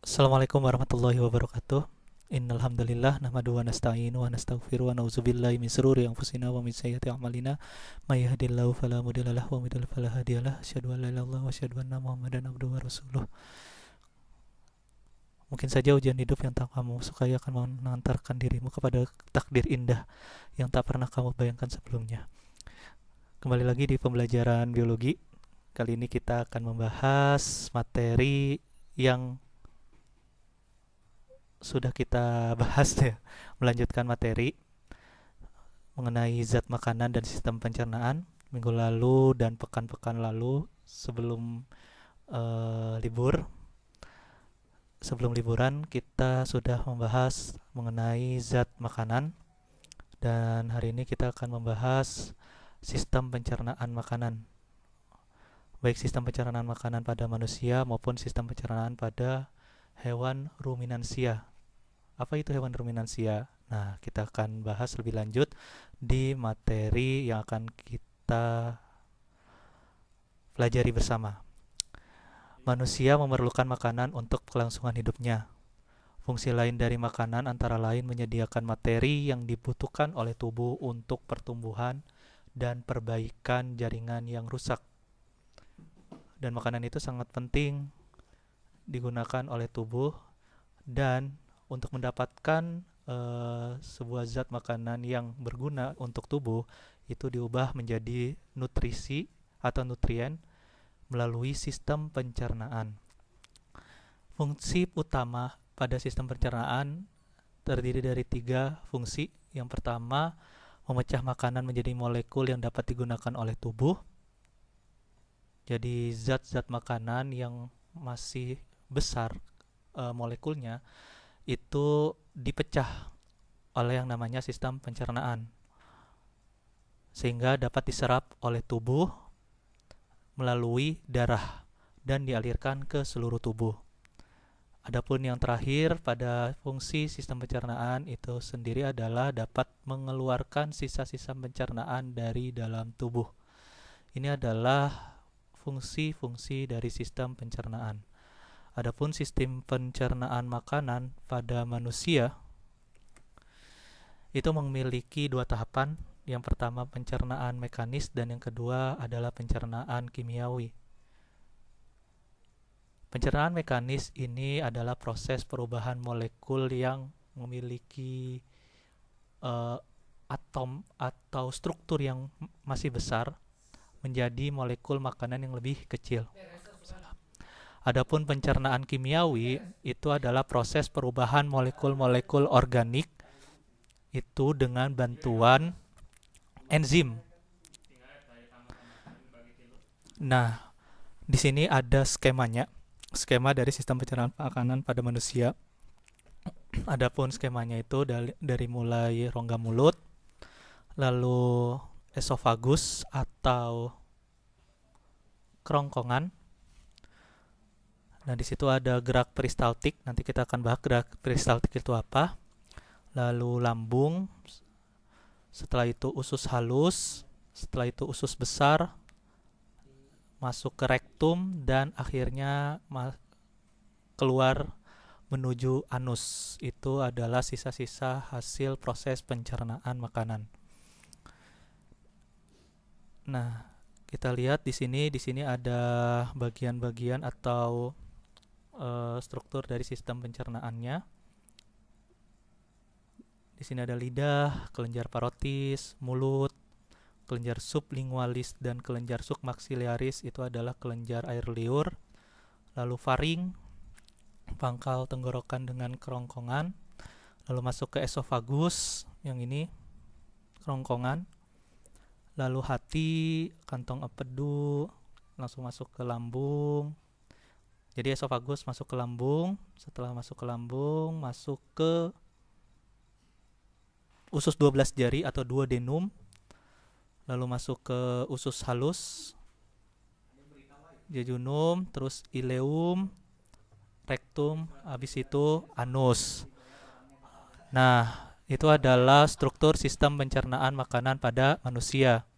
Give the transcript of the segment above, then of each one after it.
Assalamualaikum warahmatullahi wabarakatuh. Innal hamdalillah nahmaduhu wa nasta'inu wa nastaghfiruh wa na'udzubillahi min shururi anfusina wa min sayyiati a'malina. May yahdihillahu fala mudhillalah wa may yudhlil fala hadiyalah. Asyhadu an la ilaha illallah wa asyhadu anna Muhammadan abduhu wa rasuluh. Mungkin saja ujian hidup yang tak kamu sukai akan mengantarkan dirimu kepada takdir indah yang tak pernah kamu bayangkan sebelumnya. Kembali lagi di pembelajaran biologi. Kali ini kita akan membahas materi yang sudah kita bahas ya, melanjutkan materi mengenai zat makanan dan sistem pencernaan minggu lalu dan pekan-pekan lalu sebelum libur. Sebelum liburan kita sudah membahas mengenai zat makanan dan hari ini kita akan membahas sistem pencernaan makanan. Baik sistem pencernaan makanan pada manusia maupun sistem pencernaan pada hewan ruminansia. Apa itu hewan ruminansia? Nah, kita akan bahas lebih lanjut di materi yang akan kita pelajari bersama. Manusia memerlukan makanan untuk kelangsungan hidupnya. Fungsi lain dari makanan antara lain menyediakan materi yang dibutuhkan oleh tubuh untuk pertumbuhan dan perbaikan jaringan yang rusak. Dan makanan itu sangat penting digunakan oleh tubuh, dan untuk mendapatkan sebuah zat makanan yang berguna untuk tubuh itu diubah menjadi nutrisi atau nutrien melalui sistem pencernaan. Fungsi utama pada sistem pencernaan terdiri dari 3 fungsi. Yang pertama, memecah makanan menjadi molekul yang dapat digunakan oleh tubuh. Jadi zat-zat makanan yang masih besar molekulnya itu dipecah oleh yang namanya sistem pencernaan sehingga dapat diserap oleh tubuh melalui darah dan dialirkan ke seluruh tubuh. Adapun yang terakhir pada fungsi sistem pencernaan itu sendiri adalah dapat mengeluarkan sisa-sisa pencernaan dari dalam tubuh. Ini adalah fungsi-fungsi dari sistem pencernaan. Adapun sistem pencernaan makanan pada manusia itu memiliki 2 tahapan. Yang pertama pencernaan mekanis dan yang kedua adalah pencernaan kimiawi. Pencernaan mekanis ini adalah proses perubahan molekul yang memiliki atom atau struktur yang masih besar menjadi molekul makanan yang lebih kecil. Adapun pencernaan kimiawi itu adalah proses perubahan molekul-molekul organik itu dengan bantuan enzim. Nah, di sini ada skemanya. Skema dari sistem pencernaan makanan pada manusia. Adapun skemanya itu dari mulai rongga mulut, lalu esofagus atau kerongkongan. Nah, di situ ada gerak peristaltik. Nanti kita akan bahas gerak peristaltik itu apa. Lalu lambung, setelah itu usus halus, setelah itu usus besar, masuk ke rektum, dan akhirnya keluar menuju anus. Itu adalah sisa-sisa hasil proses pencernaan makanan. Nah, kita lihat di sini ada bagian-bagian atau struktur dari sistem pencernaannya. Di sini ada lidah, kelenjar parotis, mulut, kelenjar sublingualis dan kelenjar submaxillaris itu adalah kelenjar air liur. Lalu faring, pangkal tenggorokan dengan kerongkongan. Lalu masuk ke esofagus, yang ini kerongkongan. Lalu hati, kantong empedu, langsung masuk ke lambung. Jadi esofagus masuk ke lambung, setelah masuk ke lambung, masuk ke usus 12 jari atau duodenum, lalu masuk ke usus halus, jejunum, terus ileum, rektum, habis itu anus. Nah, itu adalah struktur sistem pencernaan makanan pada manusia.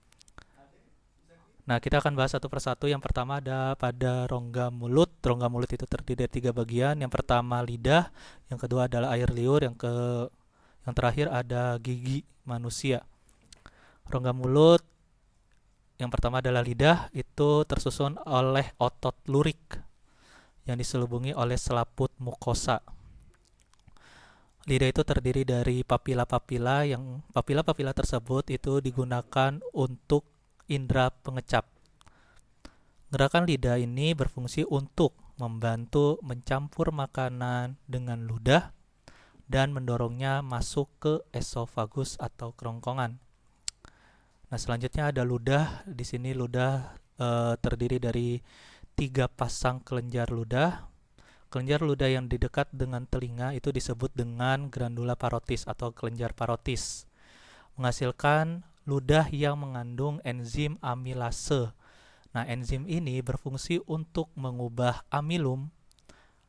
Nah, kita akan bahas satu persatu. Yang pertama ada pada rongga mulut. Rongga mulut itu terdiri dari 3 bagian. Yang pertama lidah, yang kedua adalah air liur, yang terakhir ada gigi manusia. Rongga mulut yang pertama adalah lidah, itu tersusun oleh otot lurik yang diselubungi oleh selaput mukosa. Lidah itu terdiri dari papila-papila, yang papila-papila tersebut itu digunakan untuk indera pengecap. Gerakan lidah ini berfungsi untuk membantu mencampur makanan dengan ludah dan mendorongnya masuk ke esofagus atau kerongkongan. Nah, selanjutnya ada ludah. Di sini ludah terdiri dari 3 pasang kelenjar ludah. Kelenjar ludah yang di dekat dengan telinga itu disebut dengan granula parotis atau kelenjar parotis, menghasilkan ludah yang mengandung enzim amilase. Nah, enzim ini berfungsi untuk mengubah amilum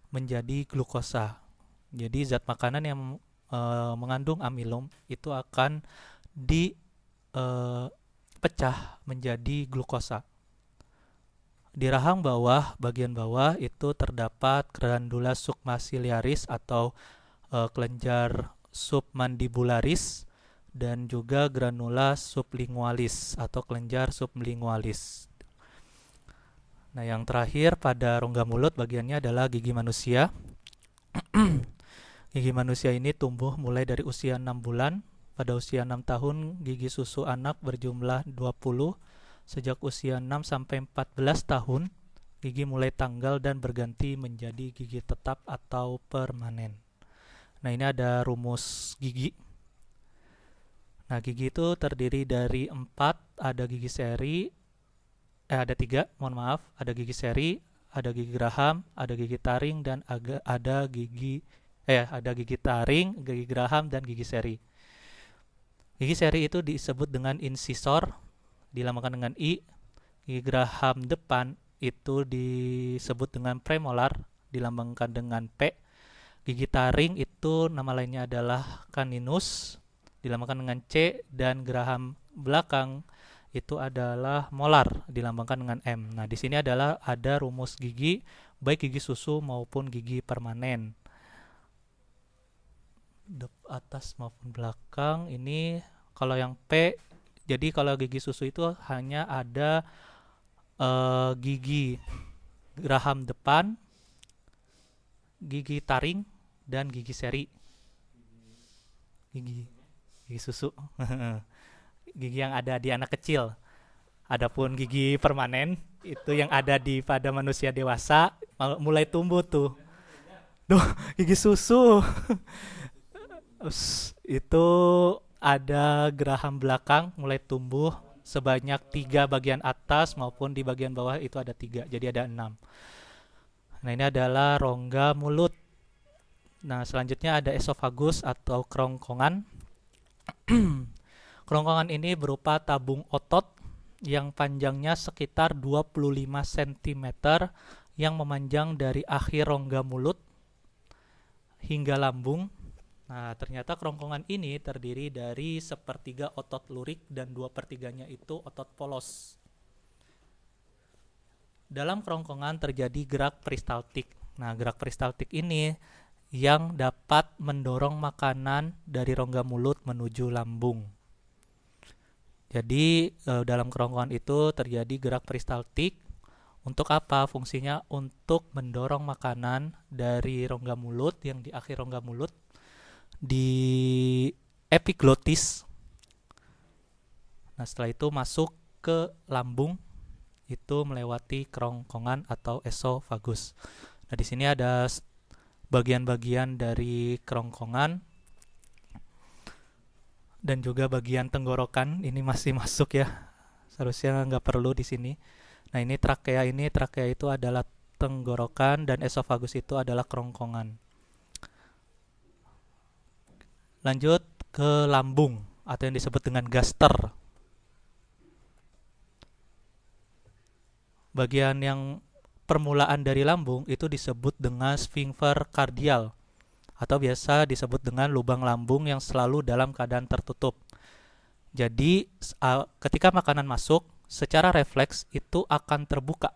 menjadi glukosa. Jadi zat makanan yang mengandung amilum itu akan dipecah menjadi glukosa. Di rahang bawah, bagian bawah itu terdapat granula submaxiliaris atau kelenjar submandibularis dan juga granula sublingualis atau kelenjar sublingualis. Nah, yang terakhir pada rongga mulut bagiannya adalah gigi manusia. Gigi manusia ini tumbuh mulai dari usia 6 bulan. Pada usia 6 tahun, gigi susu anak berjumlah 20. Sejak usia 6 sampai 14 tahun, gigi mulai tanggal dan berganti menjadi gigi tetap atau permanen. Nah, ini ada rumus gigi. Nah, gigi itu terdiri dari 4, ada gigi seri, ada 3, mohon maaf, ada gigi seri, ada gigi geraham, ada gigi taring, dan ada gigi taring, gigi geraham, dan gigi seri. Gigi seri itu disebut dengan insisor, dilambangkan dengan I. Gigi geraham depan itu disebut dengan premolar, dilambangkan dengan P. Gigi taring itu nama lainnya adalah caninus, dilambangkan dengan C, dan geraham belakang itu adalah molar, dilambangkan dengan M. Nah, di sini adalah ada rumus gigi, baik gigi susu maupun gigi permanen. Atas maupun belakang ini kalau yang P, jadi kalau gigi susu itu hanya ada gigi geraham depan, gigi taring, dan gigi seri. Gigi susu. Gigi yang ada di anak kecil. Adapun gigi permanen itu yang ada pada manusia dewasa mulai tumbuh tuh. Duh, gigi susu. Itu ada geraham belakang mulai tumbuh sebanyak 3 bagian atas maupun di bagian bawah itu ada 3, jadi ada 6. Nah, ini adalah rongga mulut. Nah, selanjutnya ada esofagus atau kerongkongan. Kerongkongan ini berupa tabung otot yang panjangnya sekitar 25 cm yang memanjang dari akhir rongga mulut hingga lambung. Nah, ternyata kerongkongan ini terdiri dari 1/3 otot lurik dan 2/3-nya itu otot polos. Dalam kerongkongan terjadi gerak peristaltik. Nah, gerak peristaltik ini yang dapat mendorong makanan dari rongga mulut menuju lambung. Jadi dalam kerongkongan itu terjadi gerak peristaltik. Untuk apa fungsinya? Untuk mendorong makanan dari rongga mulut yang di akhir rongga mulut di epiglotis. Nah, setelah itu masuk ke lambung, itu melewati kerongkongan atau esofagus. Nah, di sini ada bagian-bagian dari kerongkongan dan juga bagian tenggorokan. Ini masih masuk ya, seharusnya nggak perlu di sini. Nah, ini trakea itu adalah tenggorokan dan esofagus itu adalah kerongkongan. Lanjut ke lambung atau yang disebut dengan gaster. Bagian yang permulaan dari lambung itu disebut dengan sphincter kardial atau biasa disebut dengan lubang lambung yang selalu dalam keadaan tertutup. Jadi ketika makanan masuk, secara refleks itu akan terbuka.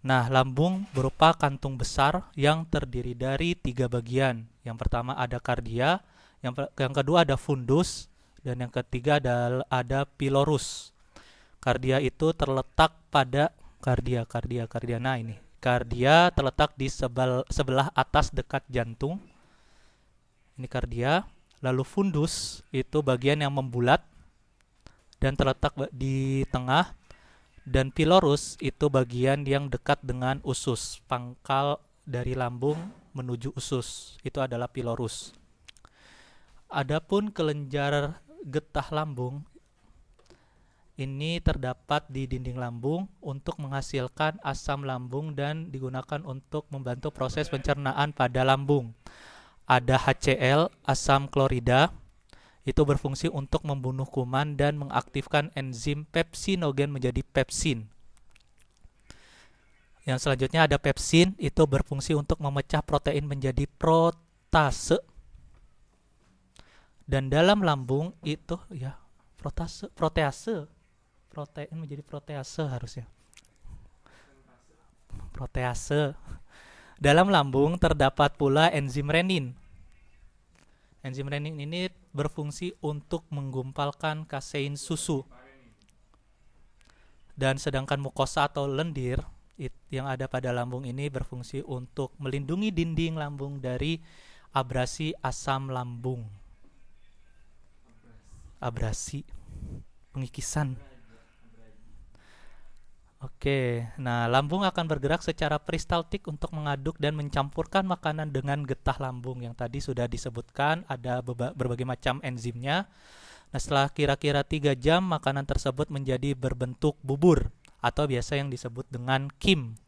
Nah, lambung berupa kantung besar yang terdiri dari 3 bagian. Yang pertama ada kardia, yang kedua ada fundus, dan yang ketiga ada pylorus. Kardia itu terletak pada kardia. Nah, ini kardia terletak di sebelah atas dekat jantung. Ini kardia. Lalu fundus itu bagian yang membulat dan terletak di tengah. Dan pylorus itu bagian yang dekat dengan usus. Pangkal dari lambung menuju usus itu adalah pylorus. Adapun kelenjar getah lambung ini terdapat di dinding lambung untuk menghasilkan asam lambung dan digunakan untuk membantu proses pencernaan pada lambung. Ada HCl, asam klorida, itu berfungsi untuk membunuh kuman dan mengaktifkan enzim pepsinogen menjadi pepsin. Yang selanjutnya ada pepsin, itu berfungsi untuk memecah protein menjadi protase. Dan dalam lambung itu ya protease. Protein menjadi protease harusnya. Protease. Dalam lambung terdapat pula enzim renin. Enzim renin ini berfungsi untuk menggumpalkan kasein susu. Dan sedangkan mukosa atau lendir yang ada pada lambung ini berfungsi untuk melindungi dinding lambung dari abrasi asam lambung. Abrasi, pengikisan. Oke, nah lambung akan bergerak secara peristaltik untuk mengaduk dan mencampurkan makanan dengan getah lambung. Yang tadi sudah disebutkan ada berbagai macam enzimnya. Nah, setelah kira-kira 3 jam makanan tersebut menjadi berbentuk bubur atau biasa yang disebut dengan kim.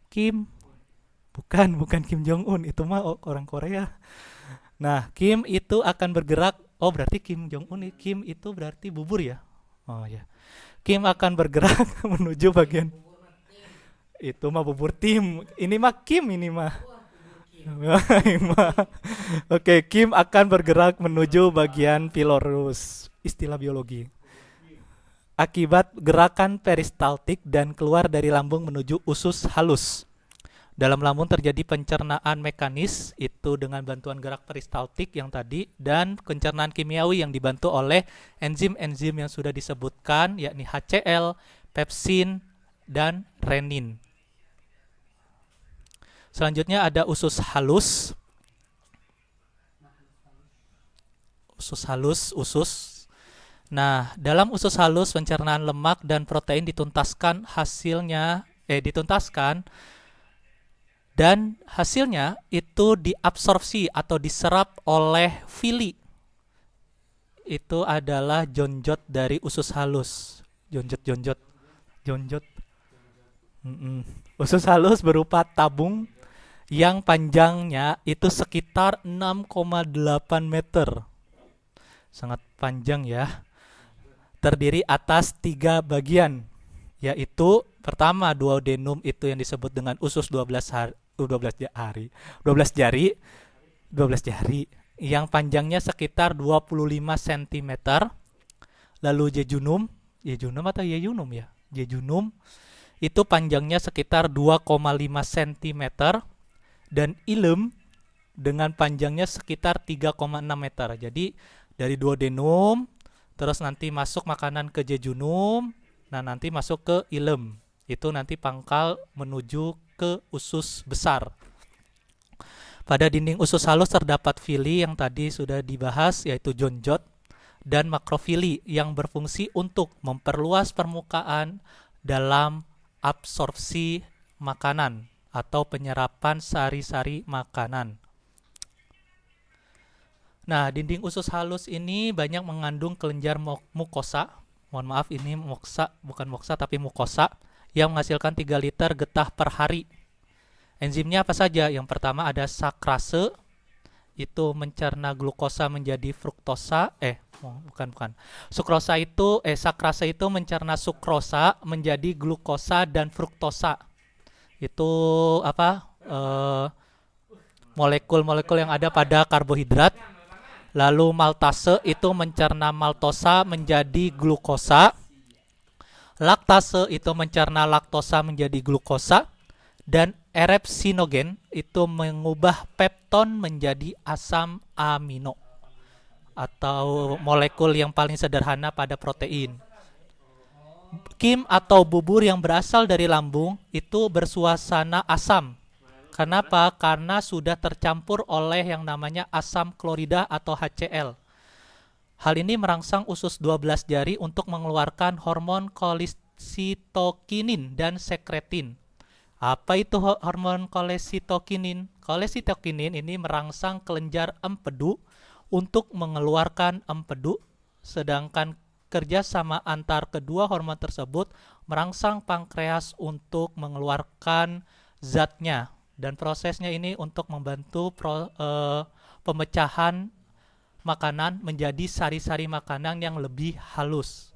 Kim? Bukan Kim Jong Un, itu mah orang Korea. Nah, kim itu akan bergerak. Oh, berarti Kim Jong Un, kim itu berarti bubur ya? Oh ya. Kim akan bergerak menuju bagian itu mah bubur tim. Ini mah Kim ini mah. Oke, Kim akan bergerak menuju bagian pylorus. Istilah biologi. Akibat gerakan peristaltik dan keluar dari lambung menuju usus halus. Dalam lambung terjadi pencernaan mekanis itu dengan bantuan gerak peristaltik yang tadi dan pencernaan kimiawi yang dibantu oleh enzim-enzim yang sudah disebutkan yakni HCl, pepsin, dan renin. Selanjutnya ada usus halus. Usus. Nah, dalam usus halus pencernaan lemak dan protein dituntaskan dan hasilnya itu diabsorpsi atau diserap oleh vili. Itu adalah jonjot dari usus halus. Jonjot. Usus halus berupa tabung yang panjangnya itu sekitar 6,8 meter. Sangat panjang ya. Terdiri atas 3 bagian, yaitu pertama duodenum itu yang disebut dengan usus 12 jari yang panjangnya sekitar 25 cm. Lalu jejunum atau yejunum ya? Jejunum itu panjangnya sekitar 2,5 cm dan ilem dengan panjangnya sekitar 3,6 meter. Jadi dari duodenum terus nanti masuk makanan ke jejunum, nah nanti masuk ke ilem. Itu nanti pangkal menuju ke usus besar. Pada dinding usus halus terdapat vili yang tadi sudah dibahas yaitu jonjot dan makrofili yang berfungsi untuk memperluas permukaan dalam absorpsi makanan atau penyerapan sari-sari makanan. Nah, dinding usus halus ini banyak mengandung kelenjar mukosa. Mohon maaf, ini bukan moksa tapi mukosa yang menghasilkan 3 liter getah per hari. Enzimnya apa saja? Yang pertama ada sakrase, itu mencerna glukosa menjadi fruktosa. Sakrase itu mencerna sukrosa menjadi glukosa dan fruktosa. Itu molekul-molekul yang ada pada karbohidrat. Lalu maltase itu mencerna maltosa menjadi glukosa. Laktase itu mencerna laktosa menjadi glukosa. Dan erepsinogen itu mengubah pepton menjadi asam amino atau molekul yang paling sederhana pada protein. Kim atau bubur yang berasal dari lambung itu bersuasana asam. Kenapa? Karena sudah tercampur oleh yang namanya asam klorida atau HCl. Hal ini merangsang usus 12 jari untuk mengeluarkan hormon kolesitokinin dan sekretin. Apa itu hormon kolesitokinin? Kolesitokinin ini merangsang kelenjar empedu untuk mengeluarkan empedu, sedangkan kerjasama antar kedua hormon tersebut merangsang pankreas untuk mengeluarkan zatnya. Dan prosesnya ini untuk membantu pemecahan makanan menjadi sari-sari makanan yang lebih halus.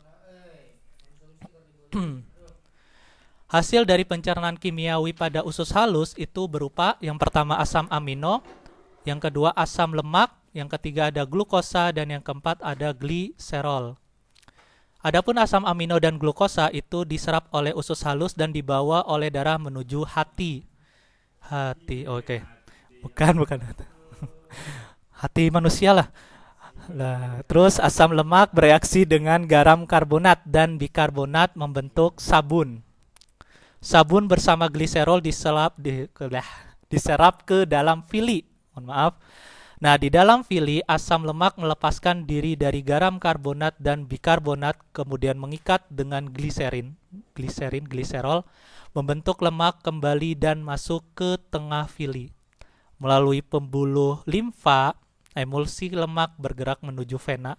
Hasil dari pencernaan kimiawi pada usus halus itu berupa yang pertama asam amino, yang kedua asam lemak, yang ketiga ada glukosa, dan yang keempat ada gliserol. Adapun asam amino dan glukosa itu diserap oleh usus halus dan dibawa oleh darah menuju hati. Oke. Bukan. Hati manusia lah. Terus asam lemak bereaksi dengan garam karbonat dan bikarbonat membentuk sabun. Sabun bersama gliserol diserap ke dalam fili. Nah, di dalam fili asam lemak melepaskan diri dari garam karbonat dan bikarbonat, kemudian mengikat dengan gliserol, membentuk lemak kembali dan masuk ke tengah fili. Melalui pembuluh limfa, emulsi lemak bergerak menuju vena.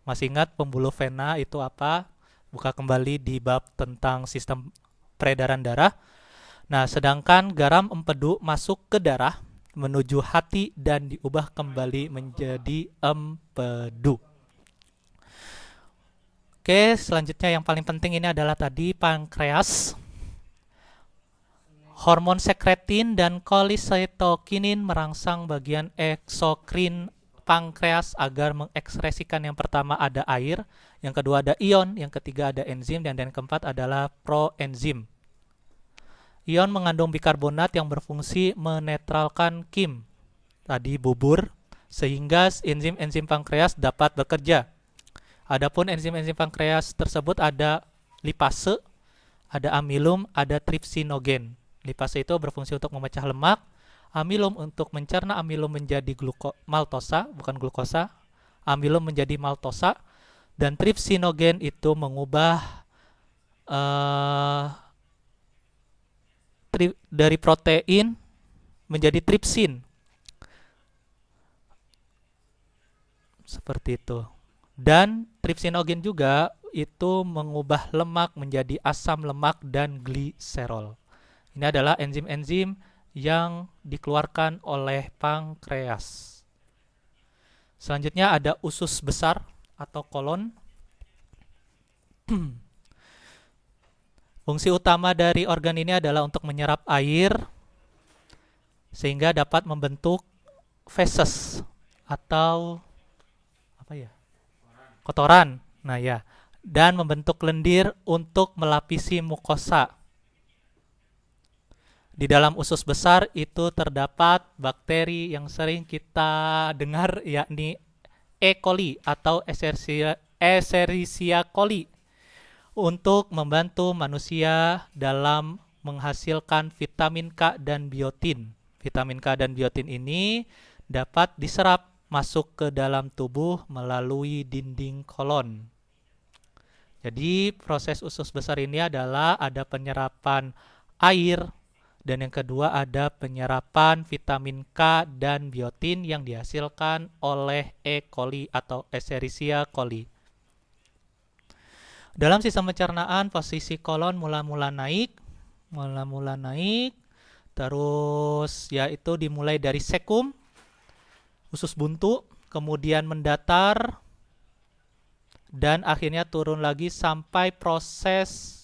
Masih ingat pembuluh vena itu apa? Buka kembali di bab tentang sistem peredaran darah. Nah, sedangkan garam empedu masuk ke darah menuju hati dan diubah kembali menjadi empedu. Oke, selanjutnya yang paling penting ini adalah tadi pankreas. Hormon sekretin dan kolesitokinin merangsang bagian eksokrin pankreas agar mengekskresikan yang pertama ada air, yang kedua ada ion, yang ketiga ada enzim, dan yang keempat adalah proenzim. Ion mengandung bikarbonat yang berfungsi menetralkan kim, tadi bubur, sehingga enzim-enzim pankreas dapat bekerja. Adapun enzim-enzim pankreas tersebut ada lipase, ada amilum, ada tripsinogen. Lipase itu berfungsi untuk memecah lemak, amilum untuk mencerna amilum menjadi maltosa, bukan glukosa, amilum menjadi maltosa, dan tripsinogen itu mengubah dari protein menjadi tripsin. Seperti itu. Dan tripsinogen juga itu mengubah lemak menjadi asam lemak dan gliserol. Ini adalah enzim-enzim yang dikeluarkan oleh pankreas. Selanjutnya ada usus besar atau kolon. Fungsi utama dari organ ini adalah untuk menyerap air sehingga dapat membentuk feses atau kotoran. Nah ya, dan membentuk lendir untuk melapisi mukosa. Di dalam usus besar itu terdapat bakteri yang sering kita dengar, yakni E. coli atau Escherichia coli, untuk membantu manusia dalam menghasilkan vitamin K dan biotin. Vitamin K dan biotin ini dapat diserap masuk ke dalam tubuh melalui dinding kolon. Jadi proses usus besar ini adalah ada penyerapan air, dan yang kedua ada penyerapan vitamin K dan biotin yang dihasilkan oleh E. coli atau Escherichia coli. Dalam sistem pencernaan, posisi kolon mula-mula naik, terus yaitu dimulai dari sekum, usus buntu, kemudian mendatar, dan akhirnya turun lagi sampai proses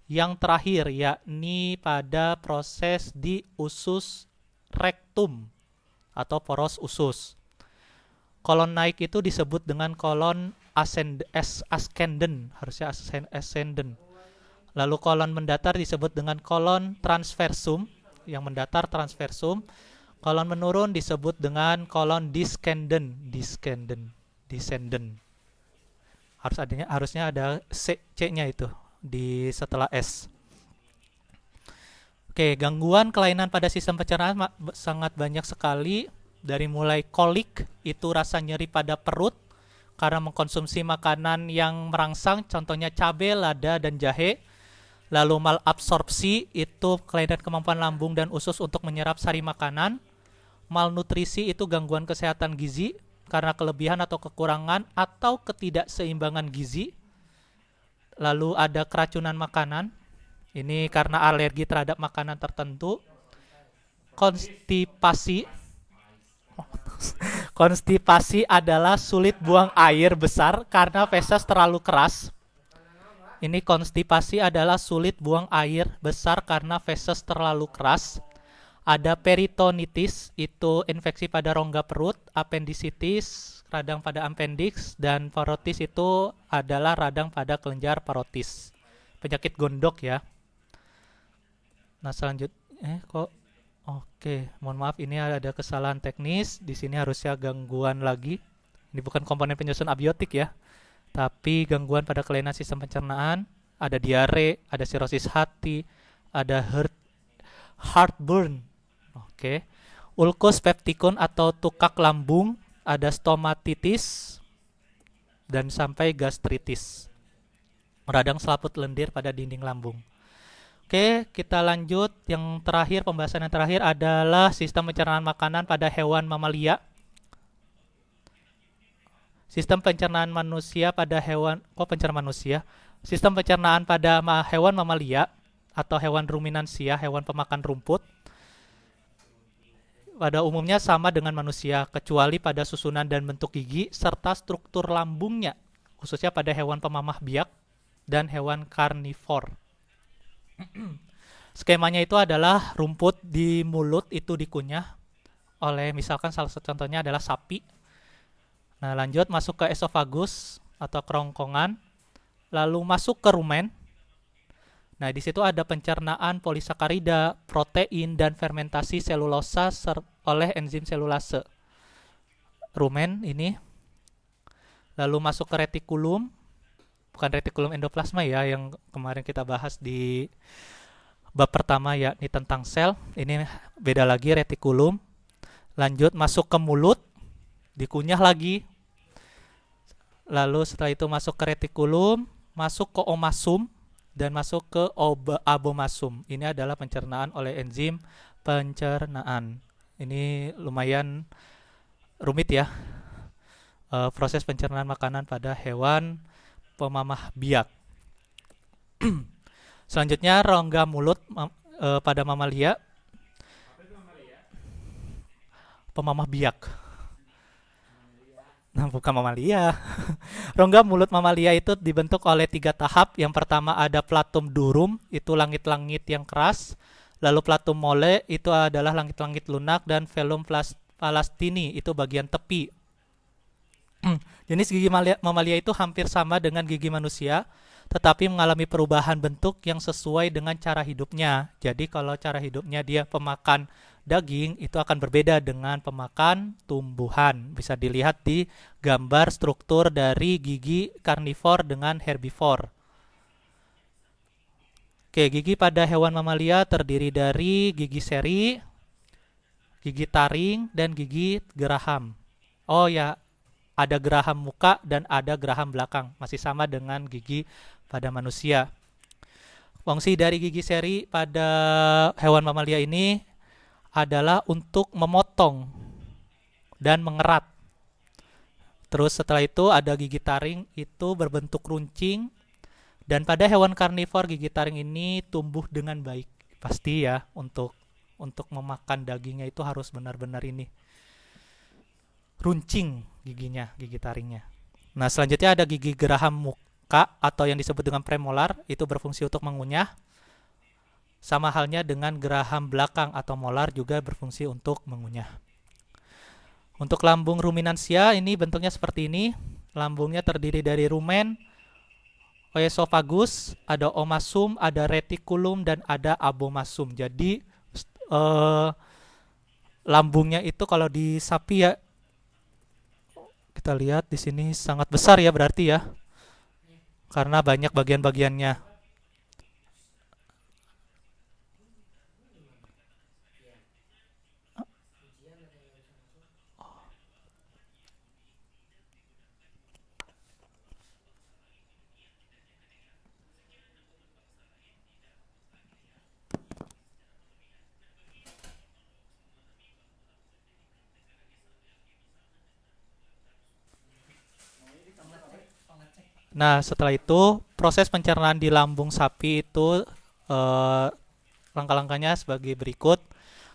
yang terakhir, yakni pada proses di usus rektum atau poros usus. kolon naik itu disebut dengan kolon ascendant, harusnya ascendant. Lalu kolon mendatar disebut dengan kolon transversum, yang mendatar transversum. Kolon menurun disebut dengan kolon descendant. Harusnya ada C-nya itu di setelah S. Oke, gangguan kelainan pada sistem pencernaan sangat banyak sekali, dari mulai kolik, itu rasa nyeri pada perut karena mengkonsumsi makanan yang merangsang, contohnya cabai, lada, dan jahe. Lalu malabsorpsi, itu kelainan kemampuan lambung dan usus untuk menyerap sari makanan. Malnutrisi itu gangguan kesehatan gizi karena kelebihan atau kekurangan atau ketidakseimbangan gizi. Lalu ada keracunan makanan, ini karena alergi terhadap makanan tertentu. Konstipasi. Konstipasi adalah sulit buang air besar karena feses terlalu keras. Ini konstipasi adalah sulit buang air besar karena feses terlalu keras. Ada peritonitis, itu infeksi pada rongga perut. Appendicitis, radang pada appendix. Dan parotis itu adalah radang pada kelenjar parotis. Penyakit gondok ya. Nah selanjutnya Oke, mohon maaf, ini ada kesalahan teknis. Di sini harusnya gangguan lagi. Ini bukan komponen penyusun abiotik ya, tapi gangguan pada kelainan sistem pencernaan. Ada diare, ada sirosis hati, ada heartburn. Oke, ulkus peptikon atau tukak lambung, ada stomatitis, dan sampai gastritis. Radang selaput lendir pada dinding lambung. Oke, kita lanjut. Yang terakhir, pembahasan yang terakhir adalah sistem pencernaan makanan pada hewan mamalia. Sistem pencernaan manusia pada hewan, Sistem pencernaan pada hewan mamalia atau hewan ruminansia, hewan pemakan rumput, pada umumnya sama dengan manusia, kecuali pada susunan dan bentuk gigi serta struktur lambungnya, khususnya pada hewan pemamah biak dan hewan karnivor. Skemanya itu adalah rumput di mulut itu dikunyah oleh, misalkan salah satu contohnya adalah sapi. Nah, lanjut masuk ke esofagus atau kerongkongan, lalu masuk ke rumen. Nah, di situ ada pencernaan polisakarida, protein, dan fermentasi selulosa oleh enzim selulase. Rumen ini. Lalu masuk ke retikulum. Bukan retikulum endoplasma ya, yang kemarin kita bahas di bab pertama, yakni tentang sel. Ini beda lagi, retikulum. Lanjut masuk ke mulut, dikunyah lagi. Lalu setelah itu masuk ke retikulum, masuk ke omasum, dan masuk ke abomasum. Ini adalah pencernaan oleh enzim pencernaan. Ini lumayan rumit ya, proses pencernaan makanan pada hewan pemamah biak. Selanjutnya rongga mulut pada mamalia. Pemamah biak. Nah, bukan mamalia. Rongga mulut mamalia itu dibentuk oleh 3 tahap. Yang pertama ada platum durum, itu langit-langit yang keras. Lalu platum mole, itu adalah langit-langit lunak. Dan velum palastini, itu bagian tepi. Jenis gigi mamalia itu hampir sama dengan gigi manusia, tetapi mengalami perubahan bentuk yang sesuai dengan cara hidupnya. Jadi kalau cara hidupnya dia pemakan daging, itu akan berbeda dengan pemakan tumbuhan. Bisa dilihat di gambar struktur dari gigi karnivor dengan herbivor. Oke, gigi pada hewan mamalia terdiri dari gigi seri, gigi taring, dan gigi geraham. Oh ya, ada geraham muka dan ada geraham belakang, masih sama dengan gigi pada manusia. Fungsi dari gigi seri pada hewan mamalia ini adalah untuk memotong dan mengerat. Terus setelah itu ada gigi taring, itu berbentuk runcing. Dan pada hewan karnivor, gigi taring ini tumbuh dengan baik. Pasti ya, untuk memakan dagingnya itu harus benar-benar ini runcing giginya, gigi taringnya. Nah, selanjutnya ada gigi geraham muka atau yang disebut dengan premolar, itu berfungsi untuk mengunyah. Sama halnya dengan geraham belakang atau molar juga berfungsi untuk mengunyah. Untuk lambung ruminansia ini bentuknya seperti ini. Lambungnya terdiri dari rumen, oesophagus, ada omasum, ada retikulum, dan ada abomasum. Jadi lambungnya itu kalau di sapi ya, kita lihat di sini sangat besar ya berarti ya, karena banyak bagian-bagiannya. Nah, setelah itu proses pencernaan di lambung sapi itu eh, langkah-langkahnya sebagai berikut.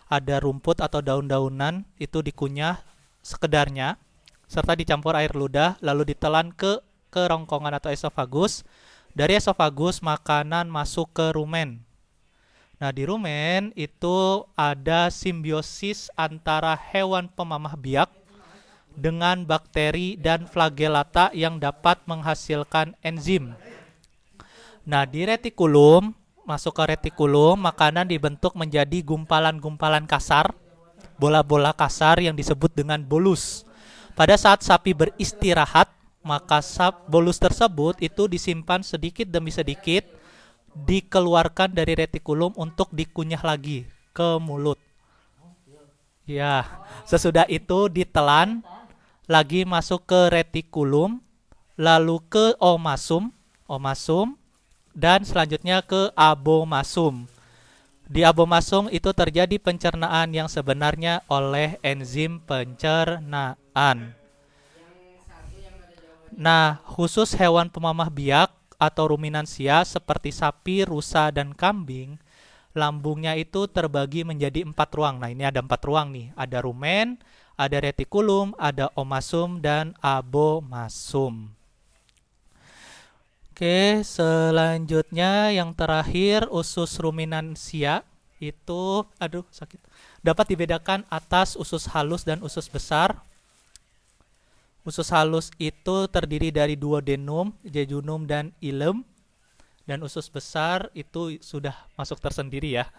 Ada rumput atau daun-daunan itu dikunyah sekedarnya serta dicampur air ludah lalu ditelan ke kerongkongan atau esofagus. Dari esofagus makanan masuk ke rumen. Nah, di rumen itu ada simbiosis antara hewan pemamah biak dengan bakteri dan flagellata yang dapat menghasilkan enzim. Nah, di retikulum, masuk ke retikulum, makanan dibentuk menjadi gumpalan-gumpalan kasar, bola-bola kasar yang disebut dengan bolus. Pada saat sapi beristirahat, maka bolus tersebut itu disimpan sedikit demi sedikit, dikeluarkan dari retikulum untuk dikunyah lagi ke mulut. Ya, sesudah itu ditelan, lagi masuk ke retikulum, lalu ke omasum, dan selanjutnya ke abomasum. Di abomasum itu terjadi pencernaan yang sebenarnya oleh enzim pencernaan. Nah, khusus hewan pemamah biak atau ruminansia seperti sapi, rusa, dan kambing, lambungnya itu terbagi menjadi 4 ruang. Nah, ini ada 4 ruang nih. Ada rumen, ada retikulum, ada omasum, dan abomasum. Oke, selanjutnya yang terakhir usus ruminansia itu, aduh sakit, dapat dibedakan atas usus halus dan usus besar. Usus halus itu terdiri dari duodenum, jejunum, dan ilem. Dan usus besar itu sudah masuk tersendiri ya.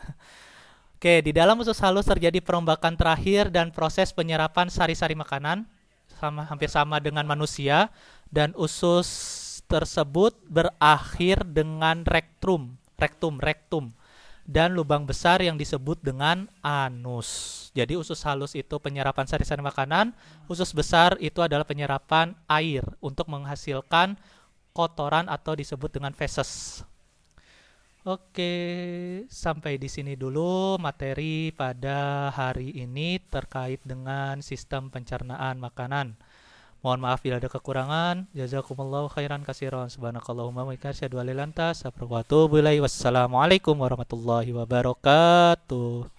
Oke, di dalam usus halus terjadi perombakan terakhir dan proses penyerapan sari-sari makanan, hampir sama dengan manusia, dan usus tersebut berakhir dengan rektum, dan lubang besar yang disebut dengan anus. Jadi usus halus itu penyerapan sari-sari makanan, usus besar itu adalah penyerapan air untuk menghasilkan kotoran atau disebut dengan feses. Oke, sampai di sini dulu materi pada hari ini terkait dengan sistem pencernaan makanan. Mohon maaf bila ada kekurangan. Jazakumullahu khairan katsiran. Subhanakallahumma wa bihamdika asyhadu an la ilaha illa anta astaghfiruka wa atubu ilaik. Wassalamualaikum warahmatullahi wabarakatuh.